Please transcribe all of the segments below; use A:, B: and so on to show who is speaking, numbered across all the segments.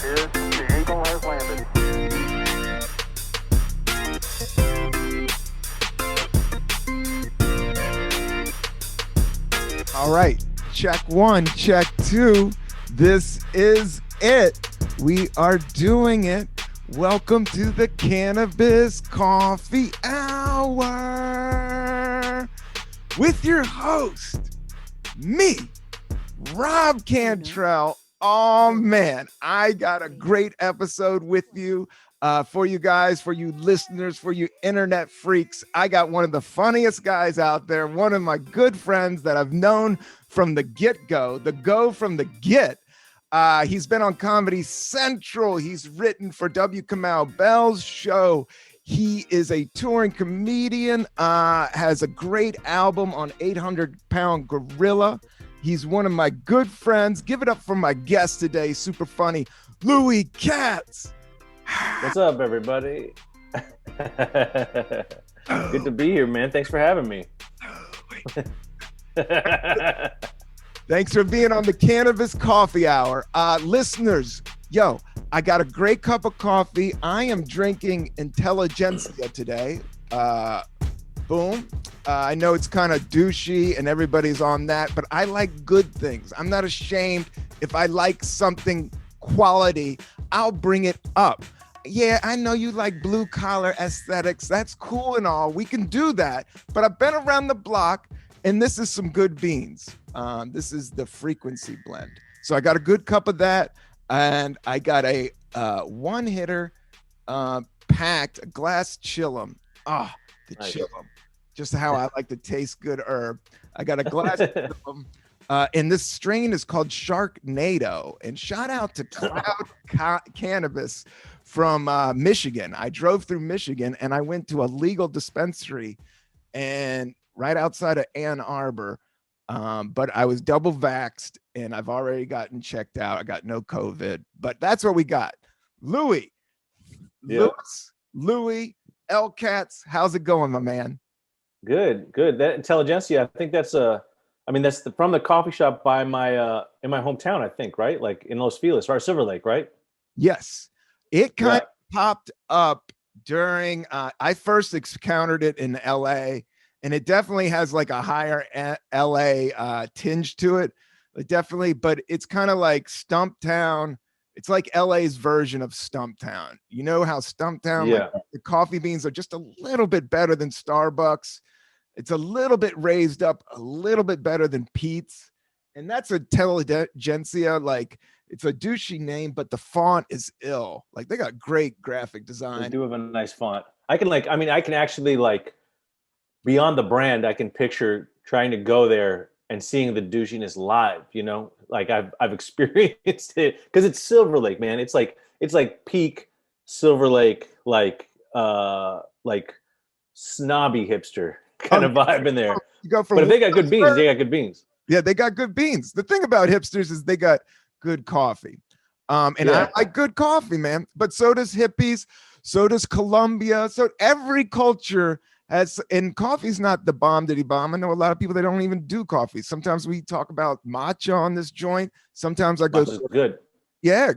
A: is the Eagle has landed.
B: All right, check one, check two. This is it. We are doing it. Welcome to the Cannabis Coffee Hour with your host, me, Rob Cantrell. Oh man, I got a great episode with you. For you guys, for you listeners, for you internet freaks. I got one of the funniest guys out there, one of my good friends that I've known from the get-go, the go from the get. He's been on Comedy Central. He's written for W. Kamau Bell's show. He is a touring comedian, has a great album on 800 Pound Gorilla. He's one of my good friends. Give it up for my guest today, super funny, Louis Katz.
C: What's up, everybody? Good to be here, man. Thanks for having me.
B: Thanks for being on the Cannabis Coffee Hour. Listeners, yo, I got a great cup of coffee. I am drinking Intelligentsia today. Boom. I know it's kind of douchey and everybody's on that, but I like good things. I'm not ashamed. If I like something quality, I'll bring it up. Yeah, I know you like blue collar aesthetics. That's cool and all. We can do that. But I've been around the block and this is some good beans. This is the frequency blend. So I got a good cup of that. And I got a one hitter packed, a glass chillum. Oh, the
C: nice.
B: Chillum. Just how I like to taste good herb. I got a glass chillum. And this strain is called Sharknado. And shout out to Cloud Cannabis from Michigan. I drove through Michigan and I went to a legal dispensary and right outside of Ann Arbor. But I was double vaxxed and I've already gotten checked out. I got no COVID, but that's what we got. Louis,
C: Yep.
B: Louis, L Katz. How's it going, my man?
C: Good. That Intelligentsia, I think that's from the coffee shop by my in my hometown, I think, right? Like in Los Feliz or Silver Lake, right?
B: Yes. It kind of popped up during, I first encountered it in LA, and it definitely has like a higher LA tinge to it. But it's kind of like Stumptown. It's like LA's version of Stumptown. You know how Stumptown, like, the coffee beans are just a little bit better than Starbucks. It's a little bit raised up, a little bit better than Pete's. And that's Intelligentsia. Like, it's a douchey name, but the font is ill. Like, they got great graphic design.
C: They do have a nice font. I can actually, like, beyond the brand, I can picture trying to go there and seeing the douchiness live, you know? Like, I've experienced it because it's Silver Lake, man. It's like peak Silver Lake, like snobby hipster kind of vibe in there. But if they got good beans, they got good beans.
B: Yeah, they got good beans. The thing about hipsters is they got good coffee. I like good coffee, man. But so does hippies, so does Colombia. So every culture has, and coffee's not the bomb diddy bomb. I know a lot of people that don't even do coffee. Sometimes we talk about matcha on this joint. Sometimes I go
C: good.
B: Yeah.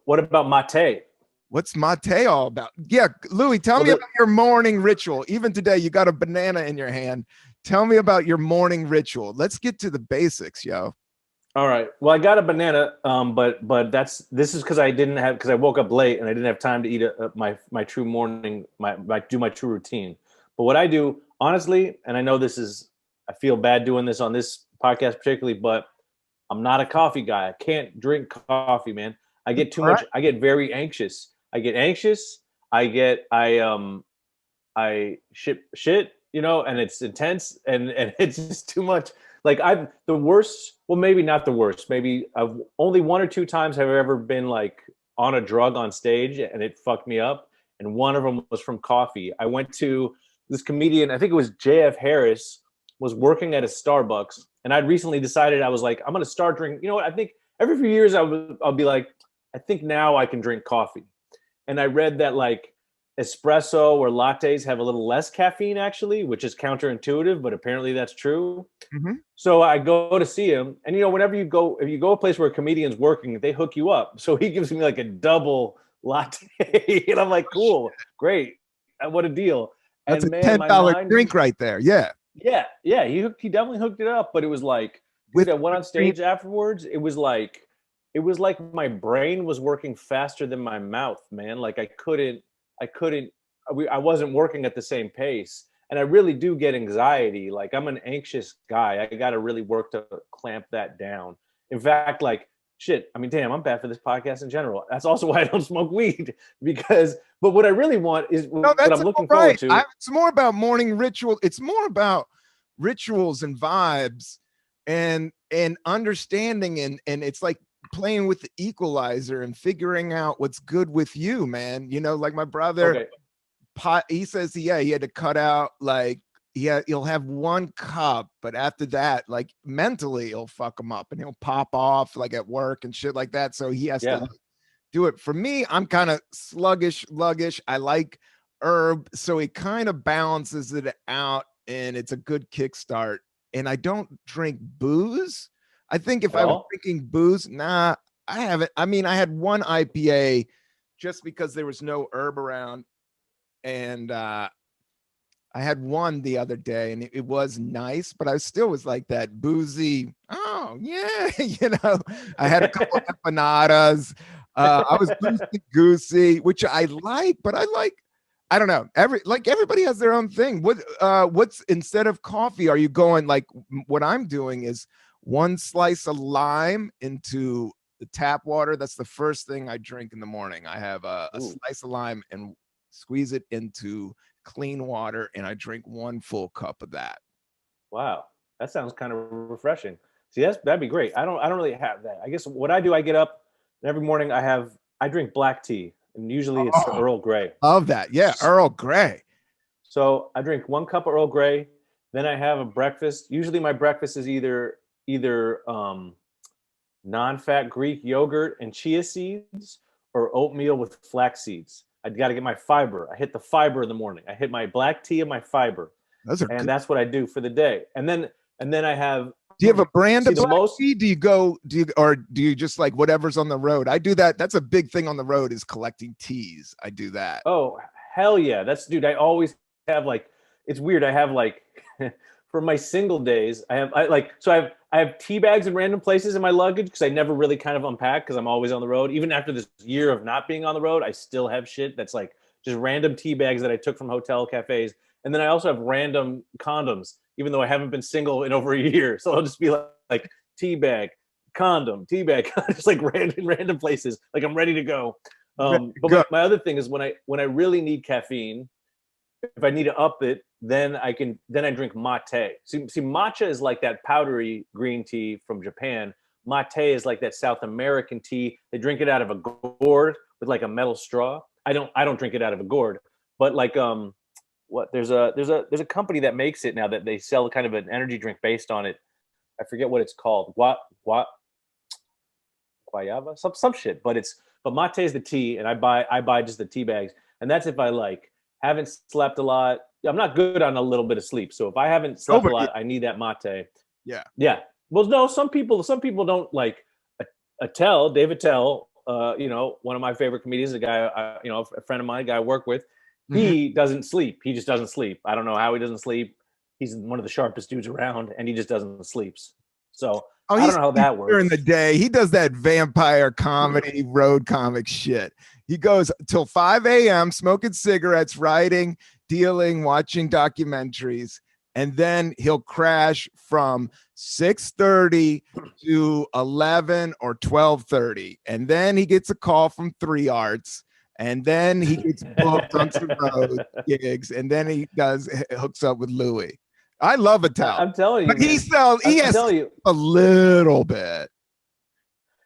C: What about mate?
B: What's mate all about? Yeah, Louis, tell me about your morning ritual. Even today, you got a banana in your hand. Tell me about your morning ritual. Let's get to the basics, yo.
C: All right. Well, I got a banana, but this is because I woke up late and I didn't have time to eat my true morning, my true routine. But what I do, honestly, and I know I feel bad doing this on this podcast particularly, but I'm not a coffee guy. I can't drink coffee, man. I get too much. I get very anxious. I ship shit, you know, and it's intense and it's just too much. Like the worst, well, maybe not the worst. Maybe I've only one or two times have I ever been like on a drug on stage and it fucked me up. And one of them was from coffee. I went to this comedian, I think it was JF Harris, was working at a Starbucks. And I'd recently decided, I was like, I'm going to start drinking. You know what? I think every few years I'll be like, I think now I can drink coffee. And I read that like espresso or lattes have a little less caffeine actually, which is counterintuitive, but apparently that's true.
B: Mm-hmm.
C: So I go to see him, and whenever you go, if you go a place where a comedian's working, they hook you up. So he gives me like a double latte, and I'm like, cool, great, what a deal.
B: That's
C: And
B: a
C: man,
B: $10 drink right there. Yeah.
C: Yeah, he definitely hooked it up, but it was like,
B: With
C: dude, I went on stage afterwards. It was like my brain was working faster than my mouth, man. Like I wasn't working at the same pace. And I really do get anxiety. Like I'm an anxious guy. I got to really work to clamp that down. In fact, like shit, I mean, damn, I'm bad for this podcast in general. That's also why I don't smoke weed but what I really want is what I'm looking forward to.
B: It's more about morning ritual. It's more about rituals and vibes and understanding. And it's like playing with the equalizer and figuring out what's good with you, man. Like my brother, he says, he had to cut out like, he'll have one cup, but after that, like mentally he'll fuck him up and he'll pop off like at work and shit like that. So he has to do it. For me, I'm kind of sluggish. I like herb, so it kind of balances it out and it's a good kickstart. And I don't drink booze. I think if I was drinking booze, I haven't. I mean, I had one IPA just because there was no herb around, and I had one the other day and it was nice, but I still was like that boozy. Oh yeah. I had a couple of empanadas. I was goosey, which I like, but I don't know. Everybody has their own thing. What's instead of coffee, are you going like what I'm doing is one slice of lime into the tap water. That's the first thing I drink in the morning. I have a slice of lime and squeeze it into clean water, and I drink one full cup of that.
C: Wow, that sounds kind of refreshing. See, that'd be great. I don't really have that. I guess what I do, I get up and every morning I drink black tea, and usually it's Earl Grey.
B: Love that. Yeah, Earl Grey.
C: So I drink one cup of Earl Grey, then I have a breakfast. Usually my breakfast is either non-fat Greek yogurt and chia seeds or oatmeal with flax seeds. I got to get my fiber. I hit the fiber in the morning. I hit my black tea and my fiber. That's what I do for the day. And then I have.
B: Do you have a brand of black tea? Do you just like whatever's on the road? I do that. That's a big thing on the road is collecting teas. I do that.
C: Oh, hell yeah. I always have like, it's weird. I have like, for my single days, I have tea bags in random places in my luggage because I never really kind of unpack because I'm always on the road. Even after this year of not being on the road, I still have shit that's like just random tea bags that I took from hotel cafes. And then I also have random condoms, even though I haven't been single in over a year. So I'll just be like tea bag, condom, tea bag, just like random places. Like I'm ready to go. But my other thing is when I really need caffeine, if I need to up it, then I drink mate. See, matcha is like that powdery green tea from Japan. Mate is like that South American tea. They drink it out of a gourd with like a metal straw. I don't drink it out of a gourd, but like there's a company that makes it now that they sell kind of an energy drink based on it. I forget what it's called. Guayaba, some shit. But mate is the tea, and I buy just the tea bags, and that's if I like haven't slept a lot. I'm not good on a little bit of sleep. So if I haven't slept a lot, I need that mate.
B: Yeah.
C: Yeah. Well, no, some people don't like David Tell, one of my favorite comedians, a guy, a friend of mine, a guy I work with, he doesn't sleep. He just doesn't sleep. I don't know how he doesn't sleep. He's one of the sharpest dudes around and he just doesn't sleep. So I don't know how that works.
B: During the day, he does that vampire comedy, road comic shit. He goes till 5 a.m. smoking cigarettes, writing, dealing, watching documentaries, and then he'll crash from 6:30 to 11 or 12:30, and then he gets a call from 3 Arts, and then he gets booked on some road gigs, and then he hooks up with Louis. I love Attell.
C: I'm telling you,
B: but he has a little bit.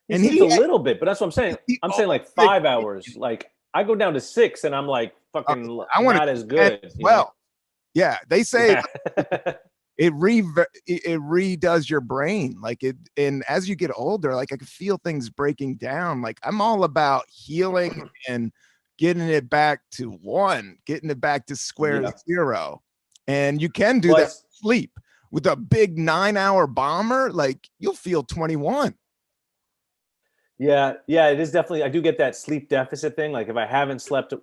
C: And he's a little bit, but that's what I'm saying. I'm saying like 5 hours. Like I go down to 6 and I'm like fucking not as good.
B: Yeah, they say it redoes your brain. Like it, and as you get older, like I can feel things breaking down. Like I'm all about healing and getting it back to 1, getting it back to square
C: Yeah.
B: 0. And you can do
C: Well,
B: that sleep with a big 9-hour bomber. Like you'll feel 21.
C: Yeah, it is definitely. I do get that sleep deficit thing. Like if I haven't slept,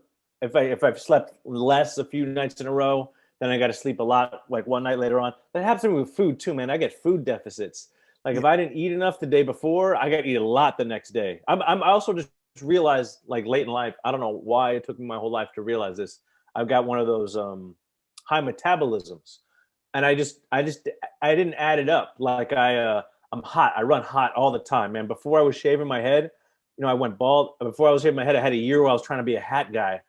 C: if I've slept less a few nights in a row, then I got to sleep a lot. Like one night later on, that happens to me with food too, man. I get food deficits. Like if I didn't eat enough the day before, I got to eat a lot the next day. I also just realized like late in life. I don't know why it took me my whole life to realize this. I've got one of those high metabolisms, and I didn't add it up. Like I'm hot. I run hot all the time, man. Before I was shaving my head, I went bald. Before I was shaving my head, I had a year where I was trying to be a hat guy.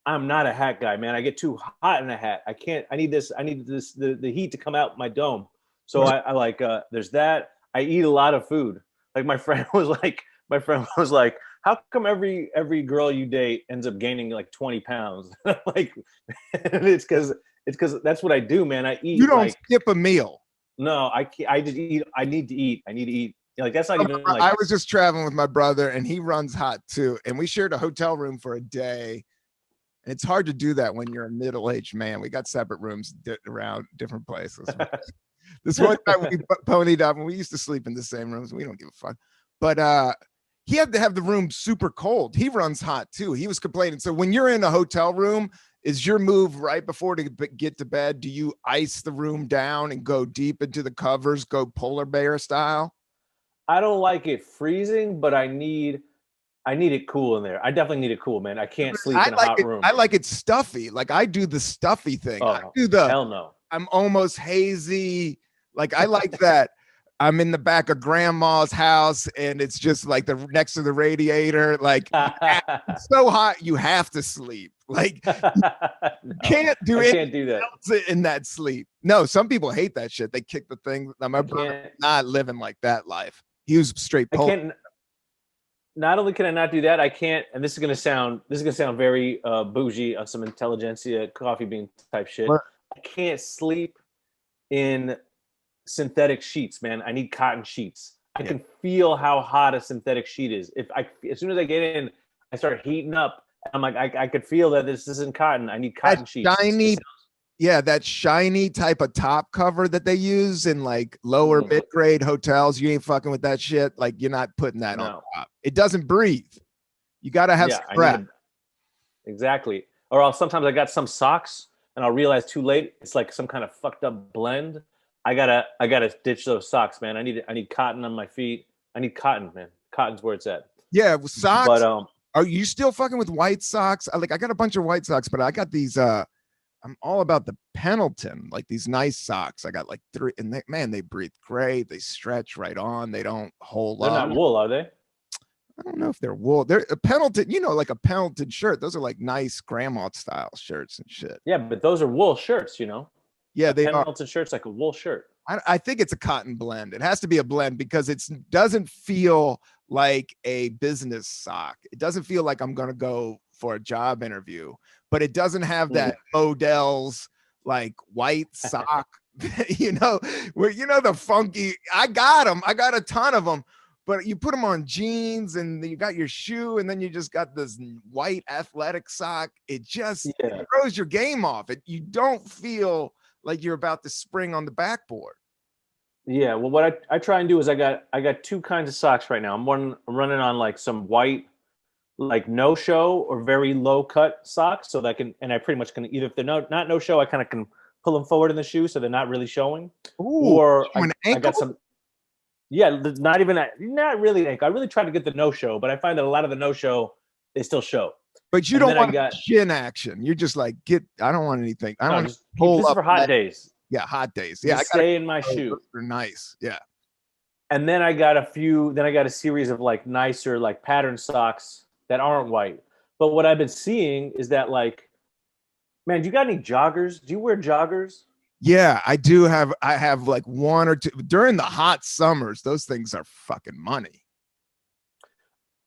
C: I'm not a hat guy, man. I get too hot in a hat. I can't. I need the heat to come out my dome. So I like. There's that. I eat a lot of food. Like my friend was like, how come every girl you date ends up gaining like 20 pounds? Like, it's because that's what I do, man. I eat.
B: You don't
C: like,
B: skip a meal.
C: No, I can't. I just eat. I need to eat. Like that's not even like.
B: I was just traveling with my brother, and he runs hot too, and we shared a hotel room for a day. And it's hard to do that when you're a middle-aged man. We got separate rooms around different places. This one time we ponied up, and we used to sleep in the same rooms. We don't give a fuck. But he had to have the room super cold. He runs hot too. He was complaining. So when you're in a hotel room, is your move right before to get to bed? Do you ice the room down and go deep into the covers, go polar bear style?
C: I don't like it freezing, but I need it cool in there. I definitely need it cool, man. I can't sleep in a hot room.
B: I like it stuffy. Like I do the stuffy thing.
C: Oh,
B: I do the
C: hell no.
B: I'm almost hazy. Like I like that. I'm in the back of grandma's house and it's just like the next to the radiator. Like it's so hot you have to sleep. Like
C: No,
B: can't do
C: I
B: anything
C: can't do that.
B: else in that sleep. No, some people hate that shit. They kick the thing. Now, my brother not living like that life. He was straight
C: I
B: polar.
C: can't. Not only can I not do that, I can't. And this is gonna sound very bougie on some intelligentsia coffee bean type shit.
B: What?
C: I can't sleep in synthetic sheets, man. I need cotton sheets. I can feel how hot a synthetic sheet is. As soon as I get in, I start heating up. I'm like, I could feel that this isn't cotton. I need cotton sheets.
B: Shiny, that shiny type of top cover that they use in like lower mid-grade hotels. You ain't fucking with that shit. Like you're not putting that on top. It doesn't breathe. You got to have scrap.
C: Exactly. Or sometimes I got some socks and I'll realize too late it's like some kind of fucked up blend. I gotta ditch those socks, man. I need cotton on my feet. I need cotton, man. Cotton's where it's at.
B: Yeah, with socks.
C: But
B: are you still fucking with white socks? I got a bunch of white socks, but I got these. I'm all about the Pendleton, like these nice socks. I got like 3, and they breathe great. They stretch right on. They don't hold up.
C: They're not wool, are they?
B: I don't know if they're wool. They're a Pendleton, like a Pendleton shirt. Those are like nice grandma style shirts and shit.
C: Yeah, but those are wool shirts,
B: Yeah, they are.
C: Pendleton shirt's like a wool shirt.
B: I think it's a cotton blend. It has to be a blend because it doesn't feel like a business sock. It doesn't feel like I'm gonna go for a job interview, but it doesn't have that Odell's like white sock, where the funky. I got them. I got a ton of them, but you put them on jeans and you got your shoe, and then you just got this white athletic sock. It just it throws your game off. You don't feel like you're about to spring on the backboard.
C: Yeah, well, what I try and do is I got 2 kinds of socks right now. I'm running on like some white, like no show or very low cut socks, so that I pretty much can either, if they're not no show, I kind of can pull them forward in the shoe so they're not really showing.
B: Ooh,
C: or I got some. Yeah, not really ankle. I really try to get the no show, but I find that a lot of the no show they still show.
B: But you don't want chin action. You're just like, I don't want anything. I don't just pull
C: this
B: up
C: is for hot days.
B: Yeah, hot days. Yeah, I
C: stay in my shoe.
B: They're nice. Yeah.
C: And then I got a series of like nicer like pattern socks that aren't white. But what I've been seeing is that like, man, do you got any joggers? Do you wear joggers?
B: Yeah, I do have. I have like 1 or 2 during the hot summers. Those things are fucking money.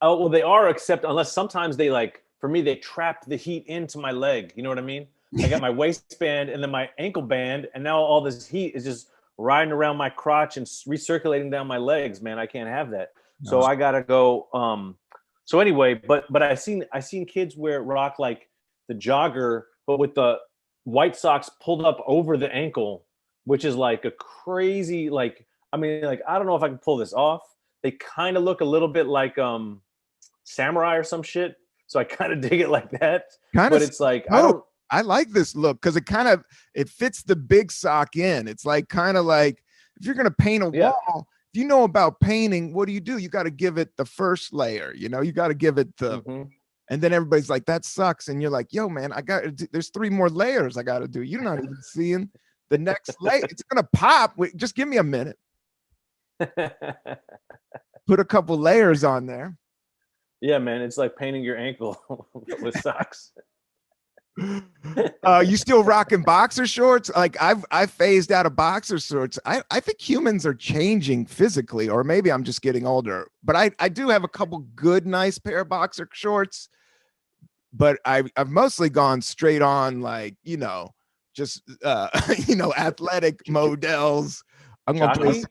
C: Oh, well, they are, except unless sometimes they for me, they trap the heat into my leg. You know what I mean? I got my waistband and then my ankle band, and now all this heat is just riding around my crotch and recirculating down my legs, man. I can't have that. No. So I gotta go. So anyway, but I seen kids rock like the jogger, but with the white socks pulled up over the ankle, which is like a crazy, like, I mean, like, I don't know if I can pull this off. They kind of look a little bit like samurai or some shit. So I kind of dig it like that. But it's like,
B: I like this look because it fits the big sock in. It's like kind of like if you're gonna paint a wall, if you know about painting, what do? You got to give it the first layer, you got to give it the and then everybody's like, that sucks. And you're like, yo, man, there's 3 more layers I got to do. You're not even seeing the next layer. It's going to pop. Wait, just give me a minute. Put a couple layers on there.
C: Yeah, man. It's like painting your ankle with socks.
B: You still rocking boxer shorts? Like I've phased out of boxer shorts. I think humans are changing physically, or maybe I'm just getting older, but I do have a couple good, nice pair of boxer shorts, but I've mostly gone straight on, like, just athletic models. I'm gonna play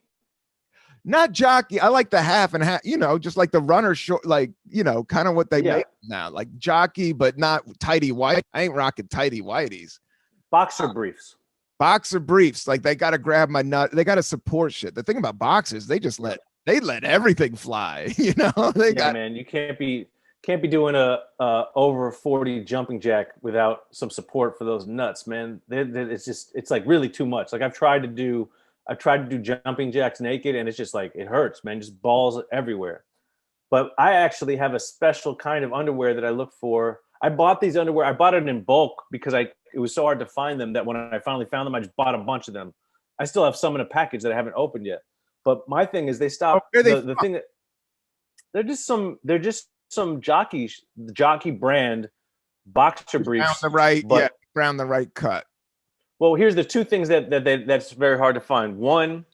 B: not jockey. I like the half and half, just like the runner short, like, kind of what they make now, like jockey, but not tighty white. I ain't rocking tighty whiteys.
C: Boxer briefs.
B: Boxer briefs. Like they got to grab my nut. They got to support shit. The thing about boxers, they let everything fly.
C: Man, you can't be doing a over 40 jumping jack without some support for those nuts, man. It's like really too much. Like I've tried to do jumping jacks naked, and it's just like, it hurts, man. Just balls everywhere. But I actually have a special kind of underwear that I look for. I bought these underwear. I bought it in bulk because it was so hard to find them that when I finally found them, I just bought a bunch of them. I still have some in a package that I haven't opened yet. But my thing is, they stopped the thing that they're just some jockey brand boxer briefs.
B: Brown the right cut.
C: Well, here's the 2 things that's very hard to find. One,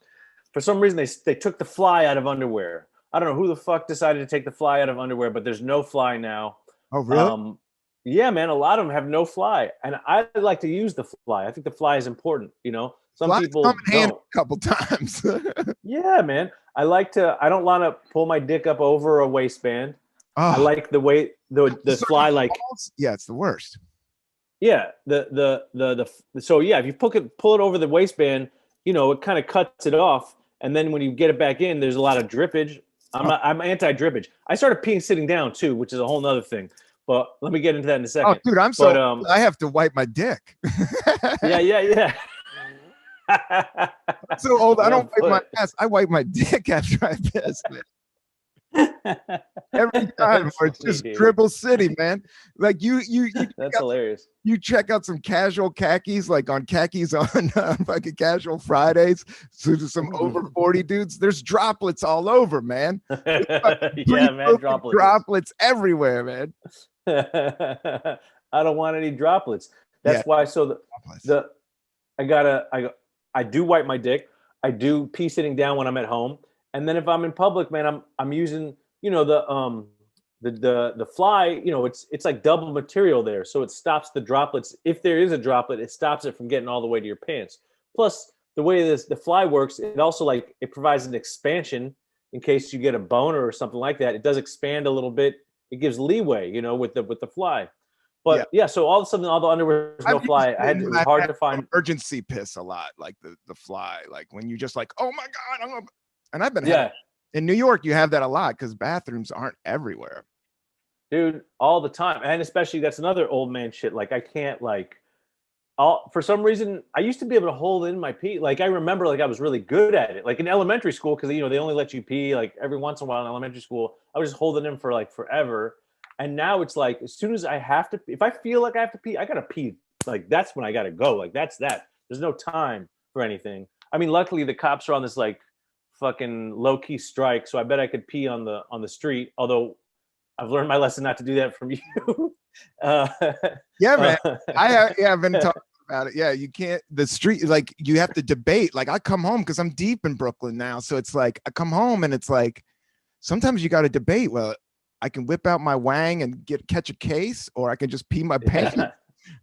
C: for some reason they took the fly out of underwear. I don't know who the fuck decided to take the fly out of underwear, but there's no fly now.
B: Oh, really?
C: Yeah, man. A lot of them have no fly, and I like to use the fly. I think the fly is important. Some
B: Fly's
C: people
B: come in hand
C: don't.
B: a couple times.
C: Yeah, man. I don't want to pull my dick up over a waistband.
B: Oh.
C: I like the way the fly, like,
B: yeah, it's the worst.
C: Yeah, so if you pull it over the waistband, it kind of cuts it off, and then when you get it back in, there's a lot of drippage. I'm anti-drippage. I started peeing sitting down too, which is a whole nother thing. But let me get into that in a second.
B: Oh, dude, I have to wipe my dick.
C: Yeah.
B: I'm so old. I don't wipe my ass. I wipe my dick after I piss, man. Every time, or it's just dribble city, man. Like you
C: that's hilarious.
B: You check out some casual khakis, like on khakis on fucking casual Fridays. So there's some over 40 dudes. There's droplets all over, man.
C: Yeah, man,
B: droplets everywhere, man.
C: I don't want any droplets. That's why. So I do wipe my dick. I do pee sitting down when I'm at home. And then if I'm in public, man, I'm using, the fly, it's like double material there. So it stops the droplets. If there is a droplet, it stops it from getting all the way to your pants. Plus, the way the fly works, it also it provides an expansion in case you get a boner or something like that. It does expand a little bit. It gives leeway, with the fly. But so all of a sudden, all the underwear is no fly. It was hard to find.
B: Emergency piss a lot, like the fly, like when you just like, oh my God, and I've been in New York, you have that a lot because bathrooms aren't everywhere.
C: Dude, all the time. And especially that's another old man shit. Like I can't for some reason, I used to be able to hold in my pee. Like I remember I was really good at it. Like in elementary school, because they only let you pee like every once in a while in elementary school. I was just holding in for forever. And now it's like as soon as I have to, if I feel like I have to pee, I gotta pee. Like that's when I gotta go. Like that's that. There's no time for anything. I mean, luckily the cops are on this fucking low-key strike, so I bet I could pee on the street, although I've learned my lesson not to do that from you.
B: Yeah, man. I've been talking about it. Yeah, you can't, the street, you have to debate. I come home because I'm deep in Brooklyn now, so it's I come home and it's sometimes you got to debate. Well, I can whip out my wang and catch a case, or I can just pee my pants.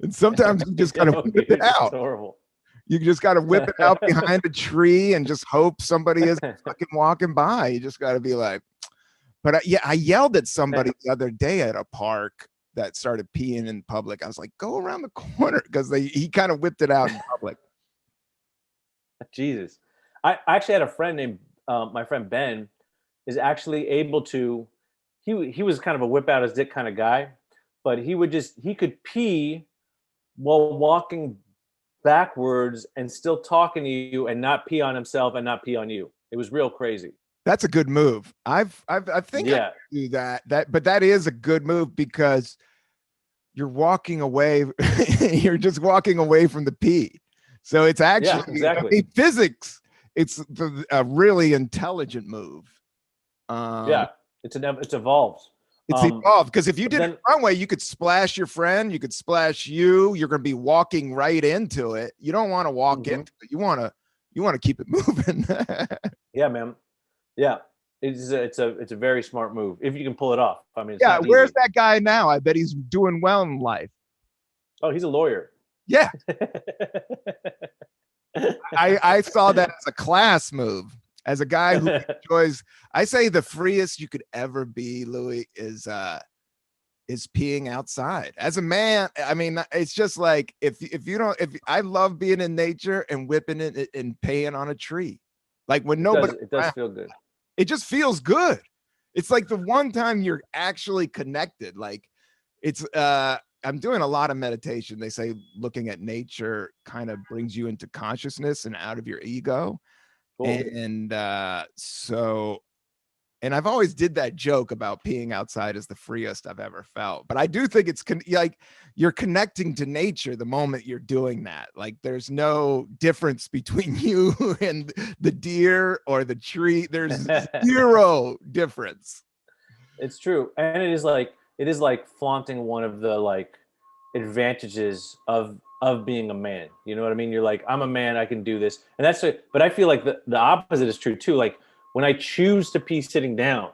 B: And sometimes you just got to whip it out.
C: Horrible.
B: You just got to whip it out behind a tree and just hope somebody is fucking walking by. You just got to be like, But I yelled at somebody the other day at a park that started peeing in public. I was like, go around the corner, because he kind of whipped it out in public.
C: Jesus. I actually had a friend named my friend Ben is actually able to he was kind of a whip out his dick kind of guy, but he could pee while walking backwards and still talking to you and not pee on himself and not pee on you. It was real crazy.
B: That's a good move. I think I
C: Yeah.
B: do that. But that is a good move, because you're walking away. You're just walking away from the pee. So it's actually,
C: Yeah, exactly.
B: physics. It's a really intelligent move.
C: Yeah, it's evolved.
B: It's evolved, because if you
C: but
B: did
C: then-
B: it the wrong way, you could splash your friend, you could splash you. You're going to be walking right into it. You don't want to walk into it. You want to keep it moving.
C: Yeah, man. Yeah, it's a very smart move if you can pull it off. I mean, it's
B: Yeah,
C: not
B: where's
C: easy.
B: that guy now? I bet he's doing well in life.
C: Oh, he's a lawyer.
B: Yeah, I saw that as a class move. As a guy who enjoys, I say the freest you could ever be, Louis, is peeing outside. As a man, I mean, it's just like if I love being in nature and whipping it and peeing on a tree, like when nobody,
C: it does feel good.
B: it just feels good. It's like the one time you're actually connected. Like it's I'm doing a lot of meditation. They say looking at nature kind of brings you into consciousness and out of your ego.
C: Cool.
B: And and I've always did that joke about peeing outside is the freest I've ever felt. But I do think it's like you're connecting to nature the moment you're doing that. Like there's no difference between you and the deer or the tree. There's zero difference.
C: It's true, and it is like flaunting one of the like advantages of being a man. You know what I mean? You're like, I'm a man, I can do this, and that's it. But I feel like the opposite is true too. Like when I choose to pee sitting down,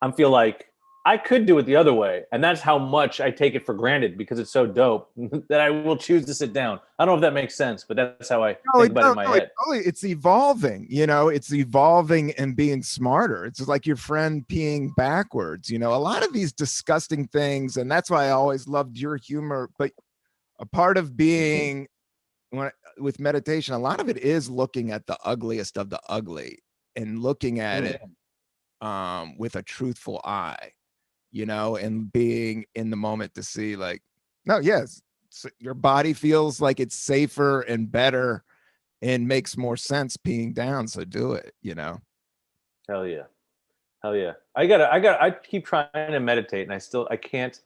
C: I feel like I could do it the other way, and that's how much I take it for granted because it's so dope that I will choose to sit down. I don't know if that makes sense, but that's how I think about it in my head.
B: It's evolving, it's evolving and being smarter. It's like your friend peeing backwards, a lot of these disgusting things. And that's why I always loved your humor. But a part of being with meditation, a lot of it is looking at the ugliest of the ugly and looking at it with a truthful eye, and being in the moment to see like, no, yes, your body feels like it's safer and better and makes more sense peeing down. So do it,
C: Hell yeah. I keep trying to meditate and I can't,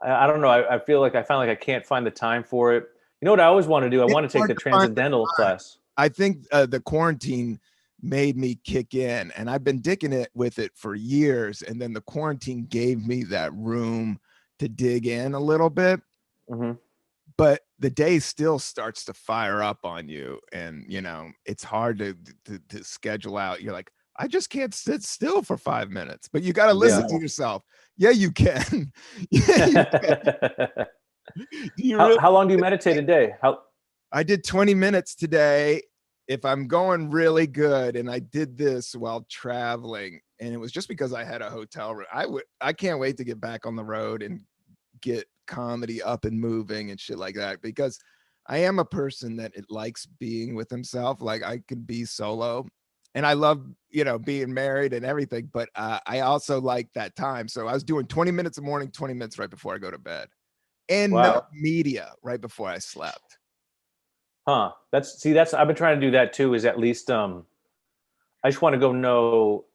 C: I don't know. I feel like I found like I can't find the time for it. You know what I always want to do? I want to take the transcendental class.
B: I think the quarantine made me kick in, and I've been dicking it with it for years. And then the quarantine gave me that room to dig in a little bit.
C: Mm-hmm.
B: But the day still starts to fire up on you. And, it's hard to schedule out. You're like, I just can't sit still for 5 minutes, but you got to listen to yourself. Yeah, you can. Yeah, you can.
C: How long do you meditate a day?
B: I did 20 minutes today. If I'm going really good, and I did this while traveling, and it was just because I had a hotel room. I can't wait to get back on the road and get comedy up and moving and shit like that, because I am a person that it likes being with himself. Like I could be solo, and I love, being married and everything, but I also like that time. So I was doing 20 minutes in the morning, 20 minutes right before I go to bed, and no media right before I slept.
C: Huh. That's I've been trying to do that too, is at least I just want to go no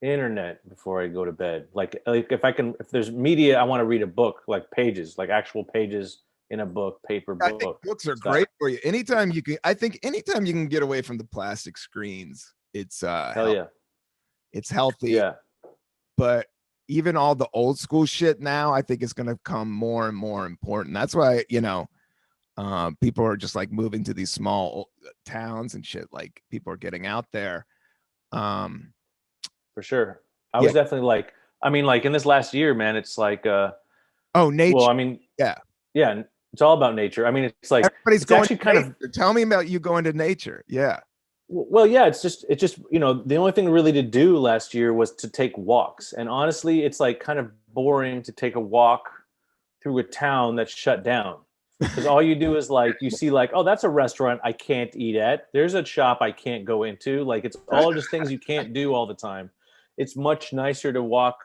C: internet before I go to bed. Like if there's media, I want to read a book, like pages, like actual pages in a book, paper book.
B: I think books are great for you. Anytime you can get away from the plastic screens, it's
C: hell yeah.
B: It's healthy.
C: Yeah.
B: But even all the old school shit now, I think is going to become more and more important. That's why, people are just like moving to these small towns and shit. Like people are getting out there.
C: For sure. I was definitely like, in this last year, man, it's like,
B: nature.
C: Well, yeah, it's all about nature. It's like,
B: everybody's
C: it's
B: going
C: actually kind of,
B: tell me about you going to nature. Yeah.
C: Well, yeah, it's just the only thing really to do last year was to take walks, and honestly, it's like kind of boring to take a walk through a town that's shut down, because all you do is like you see like, oh, that's a restaurant I can't eat at. There's a shop I can't go into. Like it's all just things you can't do all the time. It's much nicer to walk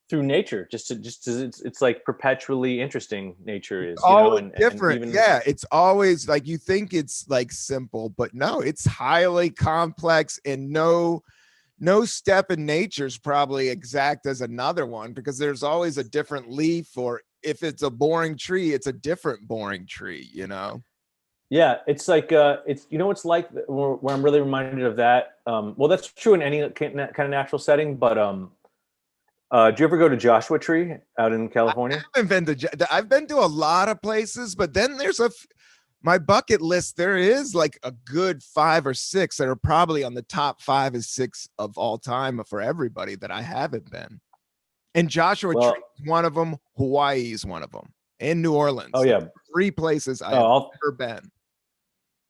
C: through nature, it's like perpetually interesting. Nature is,
B: Always
C: and
B: different.
C: even
B: Yeah, it's always like you think it's like simple, but no, it's highly complex, and no step in nature is probably exact as another one, because there's always a different leaf, or if it's a boring tree, it's a different boring tree,
C: Yeah, it's like it's it's like where I'm really reminded of that. Well, that's true in any kind of natural setting, but do you ever go to Joshua Tree out in California?
B: I've been to a lot of places, but then there's my bucket list. There is like a good 5 or 6 that are probably on the top 5 or 6 of all time for everybody that I haven't been. And Joshua
C: Well,
B: Tree is one of them. Hawaii is one of them. And New Orleans.
C: oh yeah,
B: 3 places I
C: oh,
B: have never been.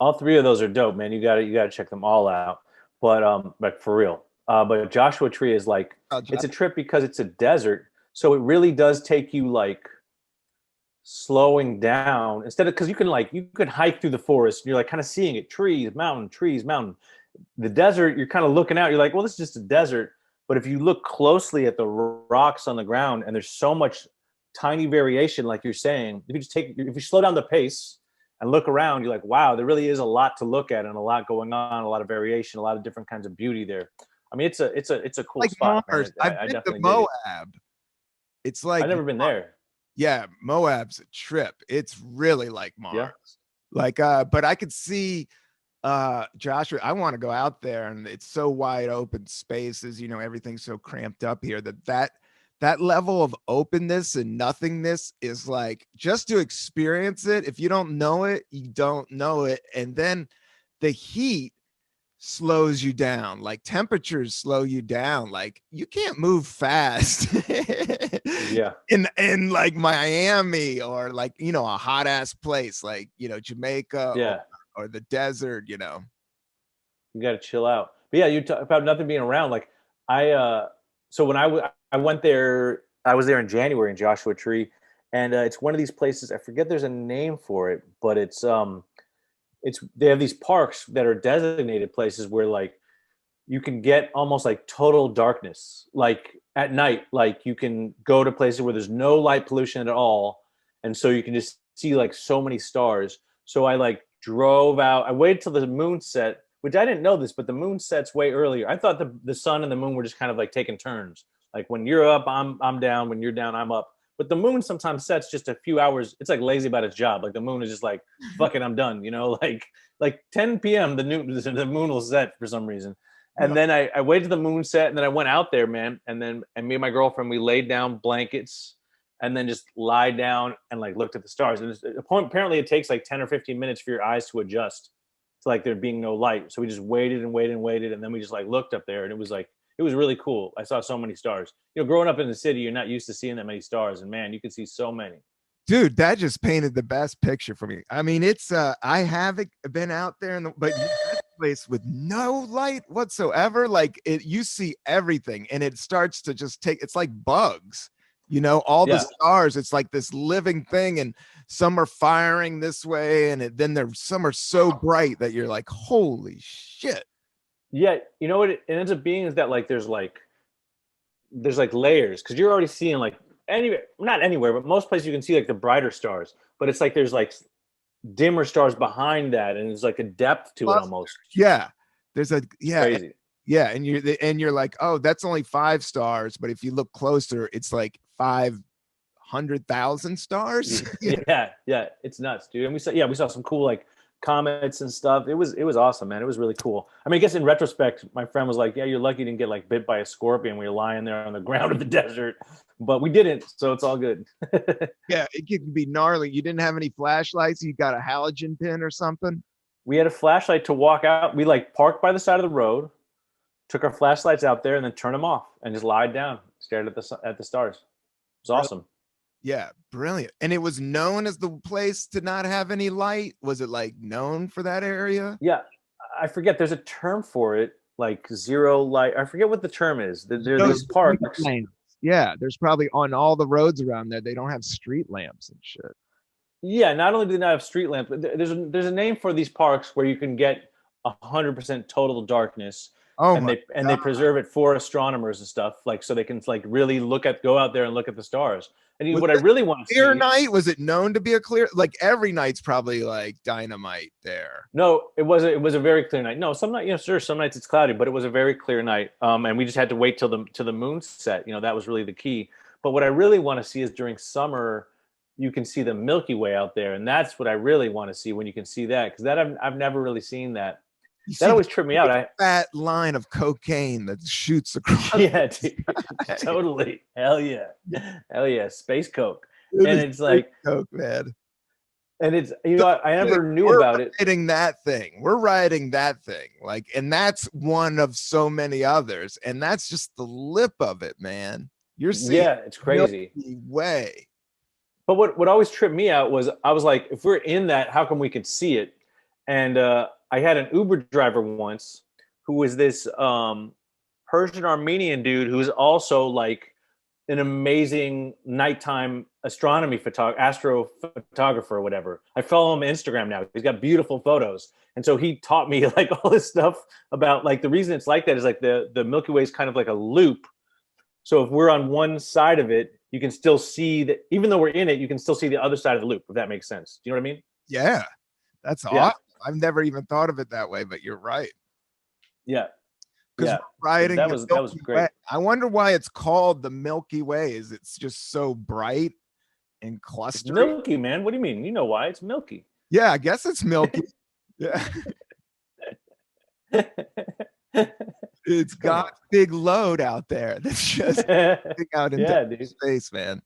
C: all 3 of those are dope, man. You gotta check them all out. But for real. But Joshua Tree is like, it's a trip because it's a desert, so it really does take you like slowing down, instead of, because you could hike through the forest and you're like kind of seeing it, trees, mountain. The desert, you're kind of looking out, you're like, well, this is just a desert. But if you look closely at the rocks on the ground, and there's so much tiny variation, like you're saying, if you slow down the pace and look around, you're like, wow, there really is a lot to look at and a lot going on, a lot of variation, a lot of different kinds of beauty there. I mean, it's a cool
B: Like
C: spot,
B: Mars.
C: man.
B: I've
C: I
B: been to
C: definitely dig it.
B: Moab. It's like
C: I've never been there.
B: Yeah, Moab's a trip. It's really like Mars.
C: Yeah.
B: Like but I could see Joshua, I want to go out there, and it's so wide open spaces, everything's so cramped up here, that level of openness and nothingness is like, just to experience it. If you don't know it, you don't know it. And then the heat slows you down, like temperatures slow you down, like you can't move fast.
C: Yeah.
B: in like Miami, or like a hot ass place like Jamaica,
C: Yeah.
B: or the desert.
C: You got to chill out. But yeah, you talk about nothing being around. Like so when I went there, I was there in January in Joshua Tree, and it's one of these places. I forget there's a name for it, but they have these parks that are designated places where like you can get almost like total darkness, like at night. Like you can go to places where there's no light pollution at all, and so you can just see like so many stars. So I like drove out. I waited till the moon set, which I didn't know this, but the moon sets way earlier. I thought the sun and the moon were just kind of like taking turns. Like when you're up, I'm down. When you're down, I'm up. But the moon sometimes sets just a few hours. It's like lazy about its job. Like the moon is just like, fuck it, I'm done. Like 10 p.m. the moon will set for some reason. And then I waited till the moon set, and then I went out there, man. And me and my girlfriend, we laid down blankets and then just lie down and like looked at the stars. And apparently it takes like 10 or 15 minutes for your eyes to adjust to like there being no light. So we just waited and waited and waited. And then we just like looked up there, and it was really cool. I saw so many stars. Growing up in the city, you're not used to seeing that many stars, and man, you can see so many.
B: Dude, that just painted the best picture for me. I mean, it's I haven't been out there but this place with no light whatsoever, like you see everything, and it starts to just it's like bugs, all the stars. It's like this living thing, and some are firing this way, and then some are so bright that you're like, holy shit.
C: Yeah, you know what it ends up being is that like there's like layers, because you're already seeing like not anywhere, but most places you can see like the brighter stars, but it's like there's like dimmer stars behind that, and there's like a depth to it almost.
B: Yeah, there's
C: crazy.
B: Yeah, and you're like, oh, that's only 5 stars, but if you look closer, it's like 500,000 stars.
C: Yeah, it's nuts, dude. And we saw some cool like comets and stuff. It was awesome, man. It was really cool. I mean, I guess in retrospect, my friend was like, yeah, you're lucky you didn't get like bit by a scorpion when you're lying there on the ground of the desert, but we didn't, so it's all good.
B: Yeah, it could be gnarly. You didn't have any flashlights? You got a halogen pin or something?
C: We had a flashlight to walk out. We like parked by the side of the road, took our flashlights out there, and then turned them off and just lied down, stared at the stars. It was awesome.
B: Yeah, brilliant. And it was known as the place to not have any light. Was it like known for that area?
C: Yeah, I forget. There's a term for it, like zero light. I forget what the term is. There are
B: No,
C: these parks.
B: street lamps. Yeah, there's probably on all the roads around there. They don't have street lamps and shit.
C: Yeah, not only do they not have street lamps, but there's a name for these parks where you can get 100% total darkness,
B: Oh
C: and
B: my
C: they preserve it for astronomers and stuff, like so they can like really go out there and look at the stars. And
B: Was
C: what I
B: it
C: really want to
B: clear
C: see.
B: night? Was it known to be a clear? Like every night's probably like dynamite there.
C: No, it was a very clear night. No, some night, sure, some nights it's cloudy, but it was a very clear night. And we just had to wait till the moon set. That was really the key. But what I really want to see is during summer, you can see the Milky Way out there, and that's what I really want to see when you can see that, because that I've never really seen that.
B: You
C: That
B: see
C: always tripped me out.
B: that line of cocaine that shoots across.
C: Yeah, dude, totally. Hell yeah, space coke.
B: It
C: And
B: is
C: it's like,
B: coke, man.
C: and it's I never knew
B: We're
C: about it.
B: riding that thing. We're riding that thing. Like, and that's one of so many others. And that's just the lip of it, man. You're seeing
C: Yeah, it's crazy.
B: Milky Way.
C: But what always tripped me out was I was like, if we're in that, how come we could see it? And I had an Uber driver once who was this Persian Armenian dude who's also like an amazing nighttime astrophotographer or whatever. I follow him on Instagram now. He's got beautiful photos. And so he taught me like all this stuff about like the reason it's like that is like the Milky Way is kind of like a loop. So if we're on one side of it, you can still see that even though we're in it, you can still see the other side of the loop, if that makes sense. Do you know what I mean?
B: Yeah. That's awesome. I've never even thought of it that way, but you're right.
C: Yeah.
B: Because
C: Yeah.
B: riding
C: That was great.
B: Way. I wonder why it's called the Milky Way. Is it's just so bright and
C: It's
B: clustered?
C: milky, man. What do you mean? You know why? It's milky.
B: Yeah, I guess it's milky. Yeah. It's got big load out there. That's just out into space, man.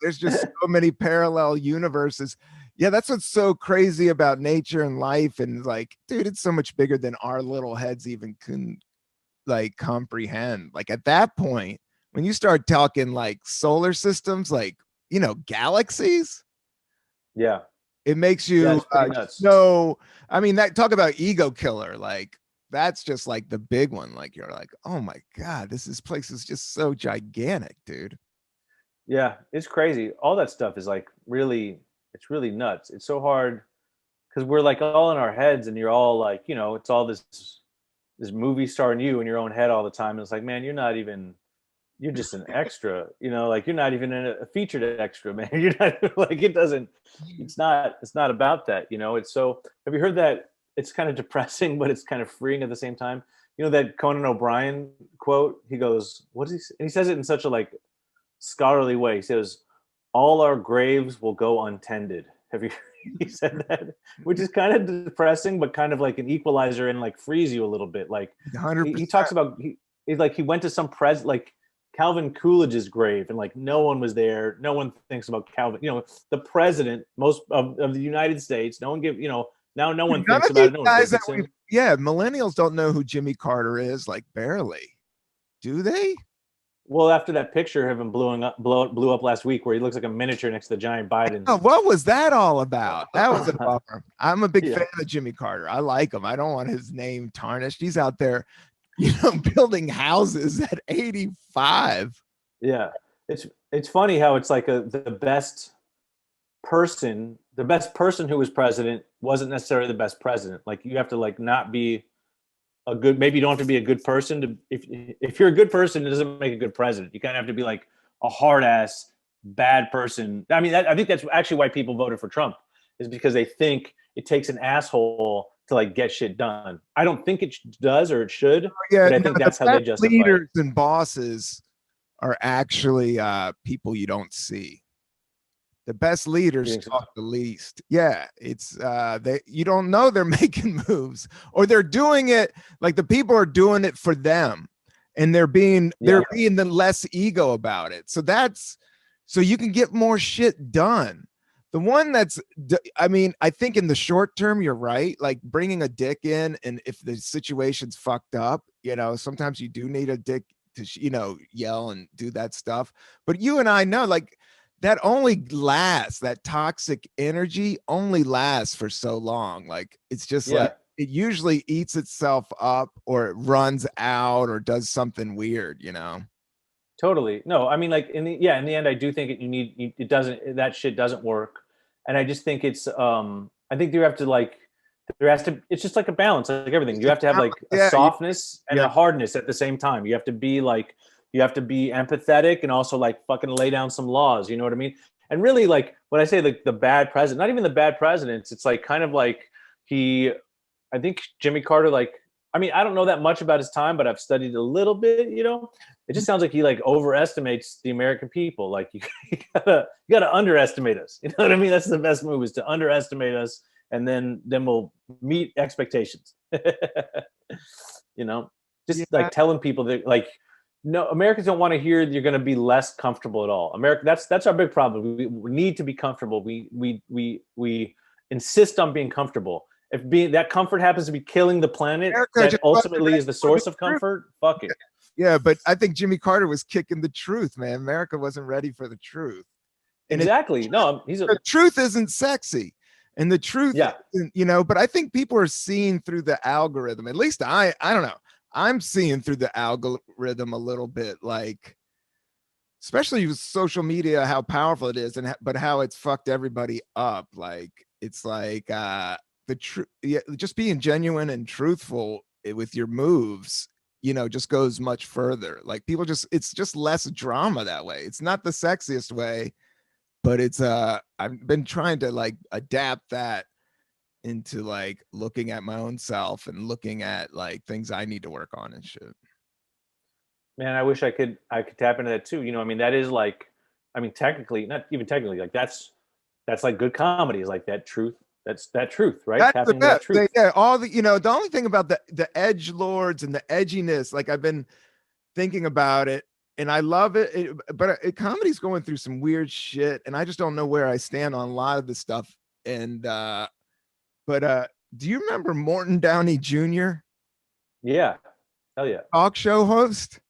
B: There's just so many parallel universes. Yeah, that's what's so crazy about nature and life. And like, dude, it's so much bigger than our little heads even can like comprehend. Like at that point, when you start talking like solar systems, like, galaxies.
C: Yeah.
B: It makes you know, I mean, that talk about ego killer, like that's just like the big one. Like you're like, oh my God, this place is just so gigantic, dude.
C: Yeah, it's crazy. All that stuff is like it's really nuts. It's so hard because we're like all in our heads and you're all like, it's all this movie star in you in your own head all the time. And it's like, man, you're just an extra, like you're not even in a featured extra, man. You're not like, it's not about that. It's so, have you heard that? It's kind of depressing, but it's kind of freeing at the same time. That Conan O'Brien quote, he goes, what is he? And he says it in such a like scholarly way. He says, all our graves will go untended. Have you, he said that, which is kind of depressing, but kind of like an equalizer and like frees you a little bit. Like
B: 100%.
C: he talks about, he went to some like Calvin Coolidge's grave and like no one was there. No one thinks about Calvin, the president most of the United States. No one now no one thinks about it. No one thinks
B: millennials don't know who Jimmy Carter is, like barely. Do they?
C: Well, after that picture of him blew up last week where he looks like a miniature next to the giant Biden.
B: Oh, what was that all about? That was a bummer. I'm a big fan of Jimmy Carter. I like him. I don't want his name tarnished. He's out there, building houses at 85.
C: Yeah. It's funny how it's like the best person who was president wasn't necessarily the best president. Like you have to like not be maybe you don't have to be a good person to, if you're a good person, it doesn't make a good president. You kind of have to be like a hard ass bad person. I mean, I think that's actually why people voted for Trump, is because they think it takes an asshole to like get shit done. I don't think it does or it should, but I think that's how they justify
B: leaders
C: it.
B: And bosses are actually people you don't see. The best leaders talk the least. Yeah, it's you don't know they're making moves, or they're doing it like the people are doing it for them, and they're being the less ego about it. So you can get more shit done. The one I think in the short term, you're right. Like bringing a dick in, and if the situation's fucked up, sometimes you do need a dick to yell and do that stuff. But you and I know, like, that only lasts, that toxic energy only lasts for so long. Like it's just like
C: Yeah,
B: it usually eats itself up or it runs out or does something weird, you know.
C: totally. No, I mean, like in the end, I do think it doesn't, that shit doesn't work. And I just think I think you have to like, there has to, it's just like a balance, like everything. You have to have like a
B: Yeah,
C: softness and
B: yeah.
C: a hardness at the same time. You have to be like, you have to be empathetic and also like fucking lay down some laws. You know what I mean? And really, like when I say like the bad president, not even the bad presidents, it's like kind of like he, I think Jimmy Carter, like, I mean, I don't know that much about his time, but I've studied a little bit, you know. It just sounds like he like overestimates the American people. Like you gotta underestimate us. You know what I mean? That's the best move, is to underestimate us, and then we'll meet expectations. You know, just
B: Yeah.
C: like telling people that like, no, Americans don't want to hear you're going to be less comfortable at all. America, that's our big problem. We need to be comfortable. We insist on being comfortable. If being that comfort happens to be killing the planet,
B: America
C: that
B: just
C: ultimately is the
B: for the
C: source of
B: truth.
C: comfort. Fuck it.
B: Yeah, but I think Jimmy Carter was kicking the truth, man. America wasn't ready for the truth. And
C: Exactly. No, he's a
B: the truth isn't sexy. And the truth,
C: yeah.
B: you know, but I think people are seeing through the algorithm. At least I don't know. I'm seeing through the algorithm a little bit, like, especially with social media, how powerful it is, and but how it's fucked everybody up. Like, it's like the truth, yeah, just being genuine and truthful with your moves, you know, just goes much further. Like people just, it's just less drama that way. It's not the sexiest way, but it's I've been trying to like adapt that into like looking at my own self and looking at like things I need to work on and shit.
C: Man, I wish I could tap into that too. You know, I mean, that is like, I mean, technically, not even technically, like that's like good comedy, is like that truth. That's that truth, right?
B: That's the
C: Tapping into that
B: best.
C: truth.
B: Yeah, all the, you know, the only thing about the edge lords and the edginess, like I've been thinking about it and I love it, but comedy's going through some weird shit and I just don't know where I stand on a lot of this stuff. And but do you remember Morton Downey Jr.,
C: Yeah. Hell yeah.
B: talk show host?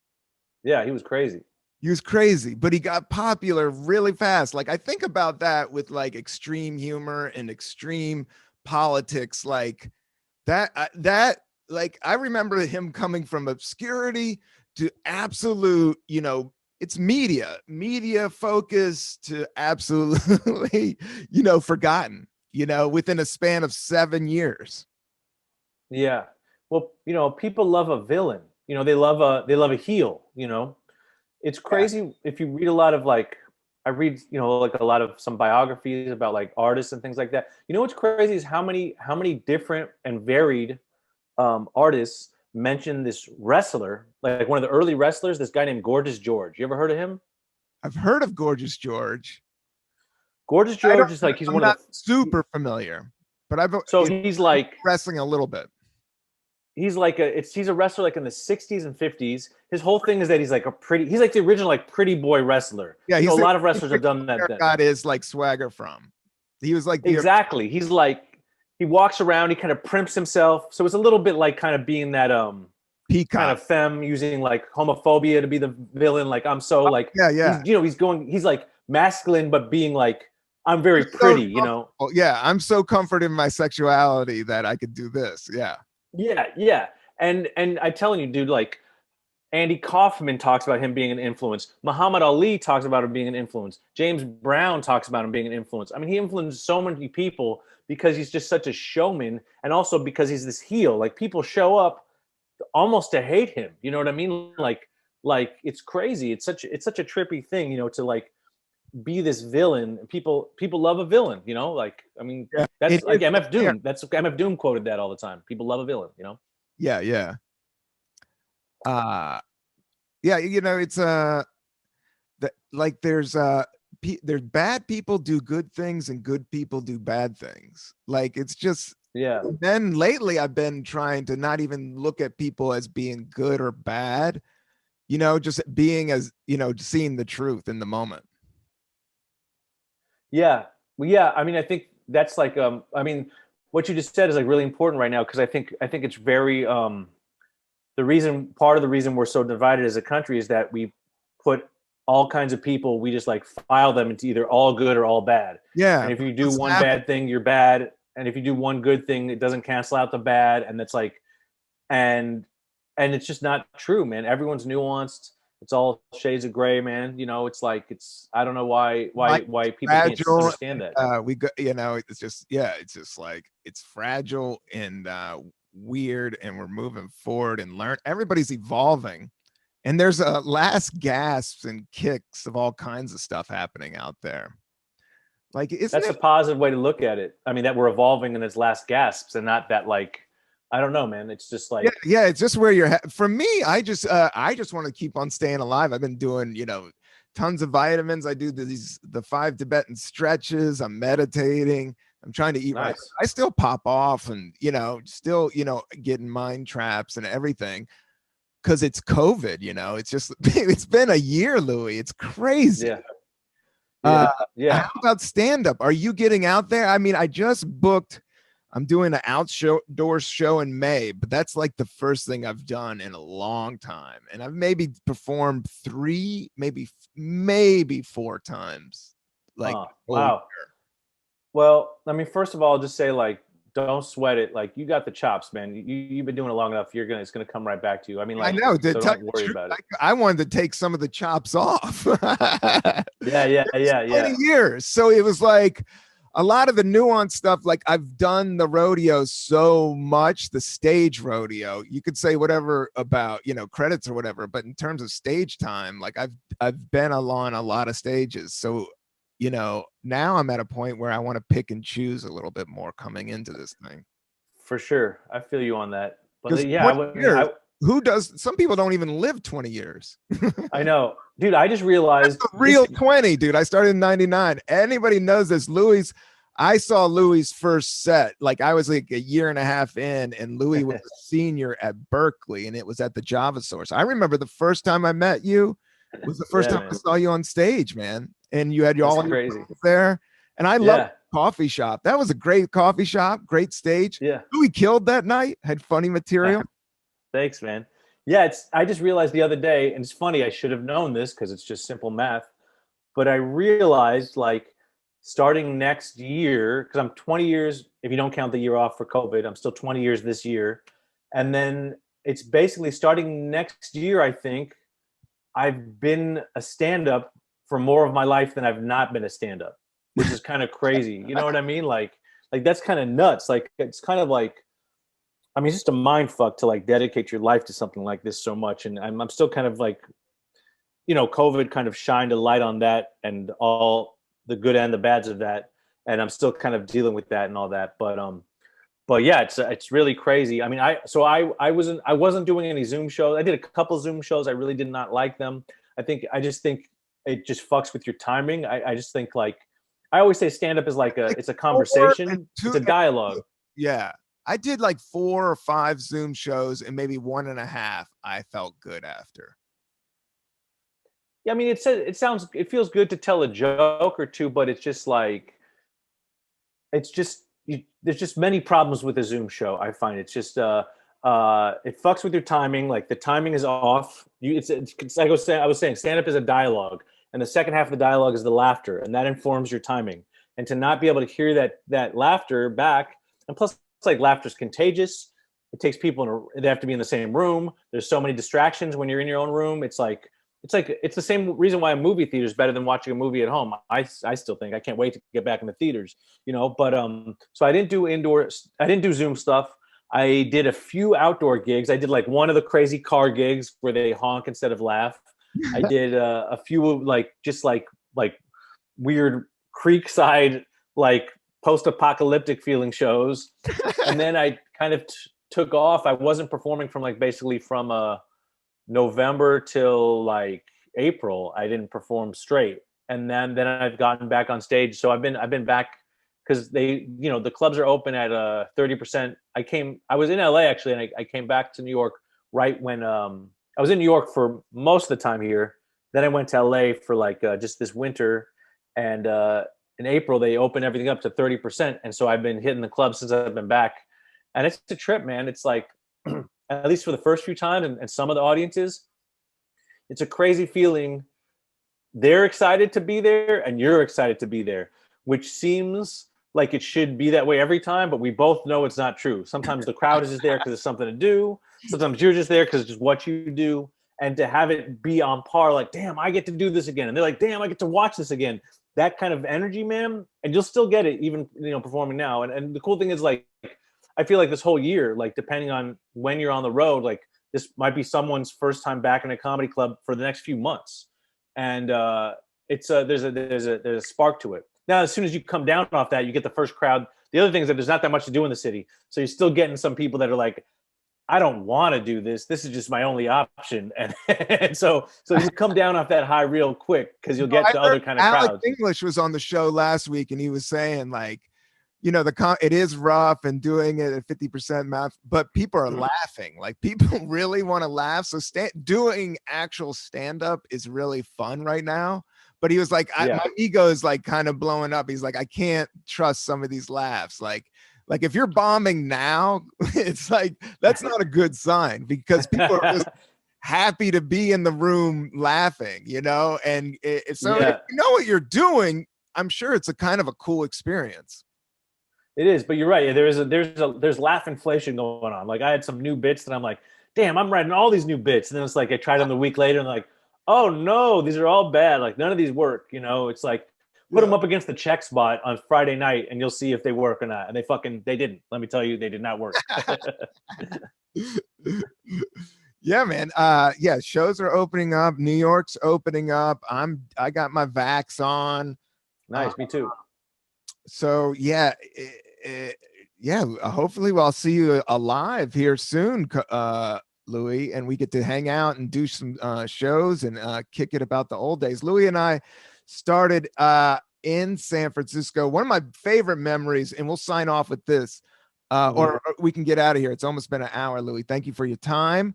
C: Yeah, he was crazy.
B: He was crazy, but he got popular really fast. Like I think about that with like extreme humor and extreme politics, like that like I remember him coming from obscurity to absolute, you know, it's media focus to absolutely, you know, forgotten, you know, within a span of 7 years.
C: Yeah. Well, you know, people love a villain. You know, they love a heel, you know. It's
B: Yeah.
C: crazy if you read a lot of like, I read, you know, like a lot of some biographies about like artists and things like that. You know what's crazy is how many different and varied artists mention this wrestler, like one of the early wrestlers, this guy named Gorgeous George. You ever heard of him?
B: I've heard of Gorgeous George.
C: Gorgeous
B: I don't,
C: George is like, he's
B: I'm
C: one of
B: not
C: the,
B: super familiar, but I've
C: so he's like,
B: wrestling a little bit.
C: he's a wrestler like in the 60s and 50s. His whole thing is that he's like the original like pretty boy wrestler.
B: Yeah,
C: You know,
B: he's
C: a lot of
B: he's
C: wrestlers
B: where
C: have done that then.
B: got his like swagger from. He was like the
C: Exactly. He's like, he walks around, he kind of primps himself. So it's a little bit like kind of being that kind
B: peacock.
C: of femme, using like homophobia to be the villain. Like I'm so like,
B: Yeah, yeah.
C: he's like masculine, but being like, I'm very pretty, you know?
B: Oh, yeah, I'm so comforted in my sexuality that I could do this. Yeah.
C: Yeah, yeah. And I'm telling you, dude, like Andy Kaufman talks about him being an influence. Muhammad Ali talks about him being an influence. James Brown talks about him being an influence. I mean, he influenced so many people because he's just such a showman, and also because he's this heel. Like people show up almost to hate him. You know what I mean? Like it's crazy. It's such a trippy thing, you know, to like be this villain. People love a villain, you know? Like, I mean,
B: Yeah.
C: that's like
B: Is,
C: MF Doom. That's MF Doom quoted that all the time. People love a villain, you know?
B: yeah, yeah. Uh yeah, you know, it's that like there's bad people do good things and good people do bad things. Like it's just
C: Yeah.
B: then lately I've been trying to not even look at people as being good or bad, you know, just being as, you know, seeing the truth in the moment.
C: Yeah. Well, yeah. I mean, I think that's like, I mean, what you just said is like really important right now, because I think it's very, part of the reason we're so divided as a country is that we put all kinds of people, we just like file them into either all good or all bad.
B: Yeah.
C: And if you do
B: What's
C: one
B: happening?
C: bad thing, you're bad. And if you do one good thing, it doesn't cancel out the bad. And it's like, and it's just not true, man. Everyone's nuanced. It's all shades of gray, man. You know, it's like, I don't know why
B: Life is
C: people can't
B: fragile.
C: understand that.
B: We go, you know, it's just, yeah, it's just like it's fragile and weird, and we're moving forward and learn. Everybody's evolving, and there's last gasps and kicks of all kinds of stuff happening out there. Like, isn't
C: That's a
B: it?
C: positive way to look at it. I mean, that we're evolving in its last gasps, and not that like, I don't know, man. It's just like,
B: Yeah, it's just where you're. For me, I just want to keep on staying alive. I've been doing, tons of vitamins. I do the 5 Tibetan stretches. I'm meditating. I'm trying to eat right.
C: nice.
B: I still pop off and, still, getting mind traps and everything because it's COVID, it's just, it's been a year, Louis. It's crazy.
C: Yeah. Yeah.
B: How about stand-up? Are you getting out there? I mean, I'm doing an outdoor show in May, but that's like the first thing I've done in a long time. And I've maybe performed 3, maybe 4 times. Like,
C: wow. Well, I mean, first of all, just say like, don't sweat it. Like, you got the chops, man. You've been doing it long enough. It's gonna come right back to you. I mean, like,
B: I know.
C: so don't worry about it.
B: I wanted to take some of the chops off.
C: Yeah.
B: 20 years. So it was like a lot of the nuanced stuff. Like, I've done the rodeo so much, the stage rodeo. You could say whatever about, credits or whatever, but in terms of stage time, like I've been on a lot of stages. So, now I'm at a point where I want to pick and choose a little bit more coming into this thing.
C: For sure. I feel you on that. But
B: 'Cause
C: yeah,
B: who does? Some people don't even live 20 years.
C: I know, dude. I just realized
B: That's a real 20, dude. I started in 99. Anybody knows this? I saw Louis' first set. Like, I was like a year and a half in, and Louis was a senior at Berkeley, and it was at the Java Source. I remember the first time I met you was the first time I saw you on stage, man. And you had all your friends there. And I love coffee shop. That was a great coffee shop, great stage.
C: Yeah.
B: Louis killed that night, had funny material.
C: Thanks, man. Yeah, I just realized the other day, and it's funny, I should have known this because it's just simple math, but I realized, like, starting next year, because I'm 20 years, if you don't count the year off for COVID, I'm still 20 years this year. And then it's basically starting next year, I think, I've been a stand-up for more of my life than I've not been a stand-up, which is kind of crazy. You know what I mean? Like that's kind of nuts. Like, it's kind of like, I mean, it's just a mind fuck to like dedicate your life to something like this so much. And I'm still kind of like, COVID kind of shined a light on that and all the good and the bads of that. And I'm still kind of dealing with that and all that. But yeah, it's really crazy. I mean, I wasn't doing any Zoom shows. I did a couple Zoom shows. I really did not like them. I just think it just fucks with your timing. I just think, like, I always say stand up is like it's a conversation. It's a dialogue.
B: Yeah. I did like 4 or 5 Zoom shows, and maybe 1.5 I felt good after.
C: Yeah, I mean, it feels good to tell a joke or two, but it's just like, there's just many problems with a Zoom show. I find it's just it fucks with your timing. Like, the timing is off. It's like I was saying, stand up is a dialogue, and the second half of the dialogue is the laughter, and that informs your timing. And to not be able to hear that laughter back, and plus, it's like, laughter's contagious. It takes people they have to be in the same room. There's so many distractions when you're in your own room. It's the same reason why a movie theater is better than watching a movie at home. I still think I can't wait to get back in the theaters, but so I didn't do Zoom stuff. I did a few outdoor gigs. I did like one of the crazy car gigs where they honk instead of laugh. I did a few like weird creekside, like post-apocalyptic feeling shows. And then I kind of took off. I wasn't performing from basically from November till like April. I didn't perform straight. And then I've gotten back on stage. So I've been back because the clubs are open at 30%. I was in LA actually, and I came back to New York right when I was in New York for most of the time here. Then I went to LA for just this winter, and in April they opened everything up to 30%. And so I've been hitting the club since I've been back, and it's a trip, man. It's like, at least for the first few times, and some of the audiences, it's a crazy feeling they're excited to be there and you're excited to be there, which seems like it should be that way every time, but we both know it's not true. Sometimes the crowd is just there because it's something to do. Sometimes you're just there because it's just what you do. And to have it be on par, like, damn, I get to do this again. And they're like, damn, I get to watch this again. That kind of energy, man. And you'll still get it even, performing now. And the cool thing is, like, I feel like this whole year, like, depending on when you're on the road, like, this might be someone's first time back in a comedy club for the next few months. And there's a spark to it. Now, as soon as you come down off that, you get the first crowd. The other thing is that there's not that much to do in the city. So you're still getting some people that are like, I don't want to do this. This is just my only option. And so you come down off that high real quick because you'll get to other kind of
B: Alec
C: crowds.
B: English was on the show last week and he was saying, like, it is rough and doing it at 50% math, but people are laughing. Like, people really want to laugh. So doing actual stand-up is really fun right now. But he was like, my ego is like kind of blowing up. He's like, I can't trust some of these laughs. Like if you're bombing now, it's like, that's not a good sign because people are just happy to be in the room laughing, and if you know what you're doing, I'm sure it's a kind of a cool experience.
C: It is, but you're right. There's laugh inflation going on. Like, I had some new bits that I'm like, damn, I'm writing all these new bits. And then it's like, I tried them the week later and like, oh no, these are all bad. Like, none of these work. It's like, put them up against the check spot on Friday night and you'll see if they work or not. And they didn't. Let me tell you, they did not work.
B: Yeah, man. Shows are opening up. New York's opening up. I got my vax on.
C: Nice, me too.
B: So hopefully I'll see you alive here soon, Louis, and we get to hang out and do some shows and kick it about the old days. Louis and I started in San Francisco. One of my favorite memories, and we'll sign off with this, or we can get out of here. It's almost been an hour, Louis. Thank you for your time.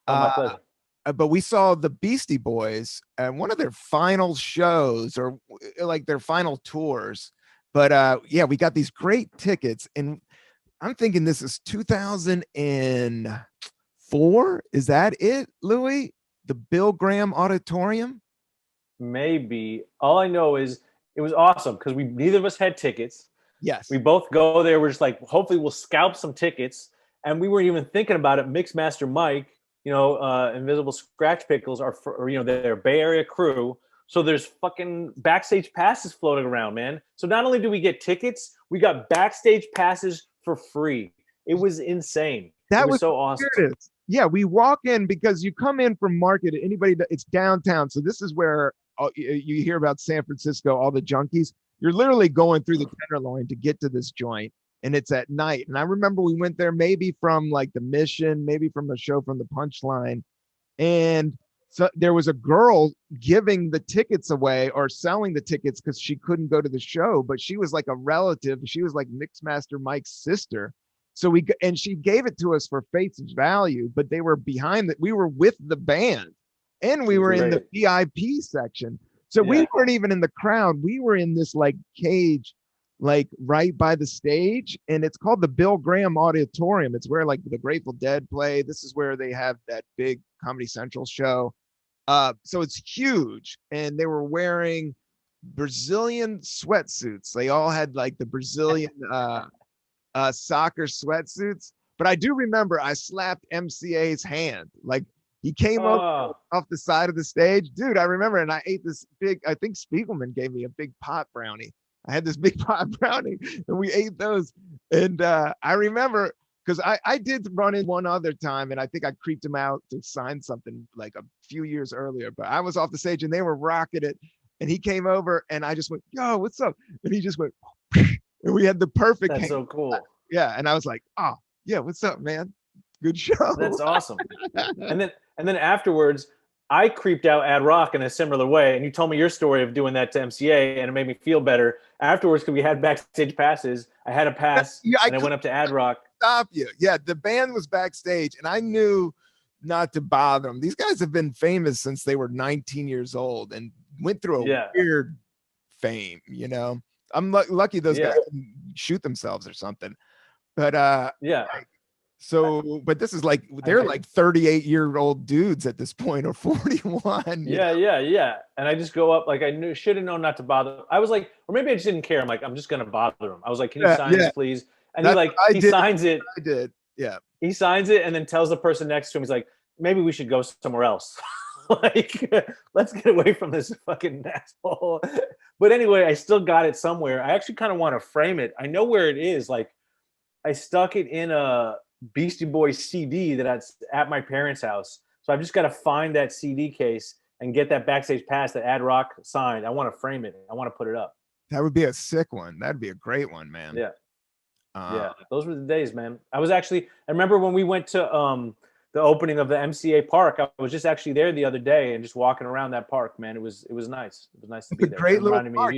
C: My pleasure.
B: But we saw the Beastie Boys and one of their final shows, or like their final tours. But we got these great tickets, and I'm thinking this is 2004. Is that it, Louis? The Bill Graham Auditorium?
C: Maybe. All I know is it was awesome because neither of us had tickets.
B: Yes.
C: We both go there. We're just like, hopefully we'll scalp some tickets. And we weren't even thinking about it. Mixmaster Mike, Invisible Scratch Pickles are, they're Bay Area crew. So there's fucking backstage passes floating around, man. So not only do we get tickets, we got backstage passes for free. It was insane. It was so awesome.
B: Yeah, we walk in because you come in from Market. It's downtown. So this is where you hear about San Francisco, all the junkies. You're literally going through the Tenderloin to get to this joint, and it's at night. And I remember we went there maybe from like the Mission, maybe from a show from the Punchline, and so there was a girl giving the tickets away or selling the tickets because she couldn't go to the show, but she was like a relative. She was like Mixmaster Mike's sister. So she gave it to us for face value, but they were behind that. We were with the band and we were in the VIP section. So we weren't even in the crowd. We were in this like cage, like right by the stage. And it's called the Bill Graham Auditorium. It's where like the Grateful Dead play. This is where they have that big Comedy Central show. So it's huge, and they were wearing Brazilian sweatsuits. They all had like the Brazilian soccer sweatsuits. But I do remember I slapped MCA's hand. Like, he came up off the side of the stage. Dude, I remember, and I ate this I think Spiegelman gave me a big pot brownie. I had this big pot brownie, and we ate those. And I remember, because I did run in one other time, and I think I creeped him out to sign something like a few years earlier, but I was off the stage and they were rocking it, and he came over and I just went, yo, what's up? And he just went, and we had the perfect
C: That's so cool.
B: Yeah. And I was like, oh yeah, what's up, man? Good show.
C: That's awesome. And then afterwards, I creeped out Ad Rock in a similar way, and you told me your story of doing that to MCA, and it made me feel better afterwards because we had backstage passes. I had a pass, and I went up to Ad Rock.
B: Stop you. Yeah, the band was backstage, and I knew not to bother them. These guys have been famous since they were 19 years old and went through a weird fame, I'm lucky those guys didn't shoot themselves or something. But So, but this is like they're like 38-year-old dudes at this point, or 41.
C: Yeah. And I just go up like I should have known not to bother. I was like, or maybe I just didn't care. I'm like, I'm just gonna bother him. I was like, can you sign this, please? And he signs it.
B: I did. Yeah.
C: He signs it and then tells the person next to him, he's like, maybe we should go somewhere else. Like, let's get away from this fucking asshole. But anyway, I still got it somewhere. I actually kind of want to frame it. I know where it is. Like, I stuck it in a Beastie Boys CD that's at my parents' house. So I've just got to find that CD case and get that backstage pass that Ad Rock signed. I want to frame it. I want to put it up.
B: That would be a sick one. That'd be a great one, man.
C: Yeah. Yeah. Those were the days, man. I remember when we went to the opening of the MCA park. I was just actually there the other day and just walking around that park, man. It was nice. It was nice to be there.
B: Great little
C: park.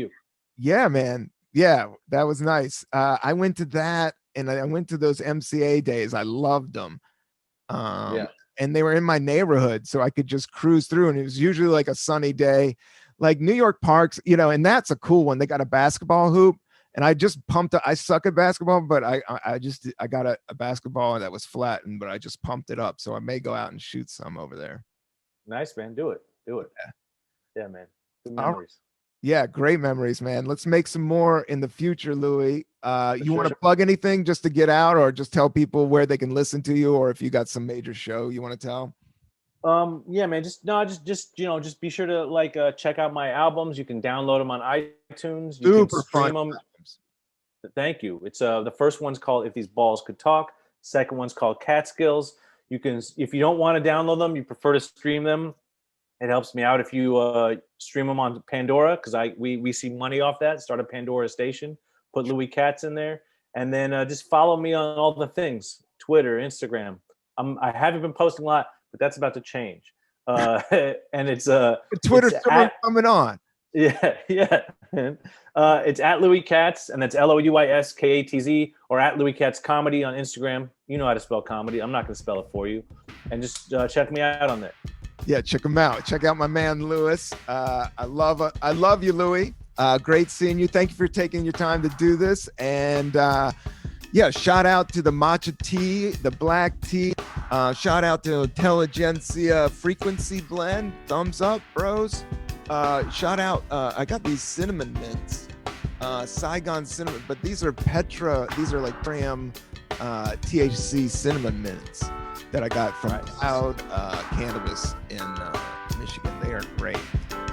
B: Yeah, man. Yeah, that was nice. I went to that. And I went to those MCA days. I loved them. And they were in my neighborhood, so I could just cruise through. And it was usually like a sunny day, like New York parks, and that's a cool one. They got a basketball hoop, and I just pumped it. I suck at basketball, but I got a basketball that was flattened, but I just pumped it up. So I may go out and shoot some over there.
C: Nice, man. Do it. Yeah, man. Good memories.
B: Yeah, great memories, man. Let's make some more in the future, Louis. You want to plug anything just to get out, or just tell people where they can listen to you, or if you got some major show you want to tell?
C: Yeah, man. Just be sure to check out my albums. You can download them on iTunes. You can stream them. Thank you. It's the first one's called If These Balls Could Talk. Second one's called Catskills. You can, if you don't want to download them, you prefer to stream them. It helps me out if you stream them on Pandora, because we see money off that. Start a Pandora station, put Louis Katz in there, and then just follow me on all the things: Twitter, Instagram. I haven't been posting a lot, but that's about to change. And it's
B: Twitter's still coming on.
C: Yeah. It's at Louis Katz, and that's LouiSKATZ, or at Louis Katz Comedy on Instagram. You know how to spell comedy. I'm not going to spell it for you. And just check me out on there.
B: Yeah, check him out. Check out my man, Louis. I love you, Louis. Great seeing you. Thank you for taking your time to do this. And shout out to the matcha tea, the black tea. Shout out to Intelligentsia frequency blend. Thumbs up, bros. Shout out. I got these cinnamon mints, Saigon cinnamon, but these are Petra. These are like gram THC cinnamon mints that I got from Cloud Cannabis in Michigan. They are great.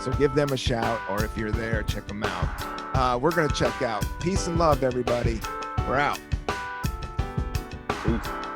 B: So give them a shout, or if you're there, check them out. We're going to check out. Peace and love, everybody. We're out.
C: Peace.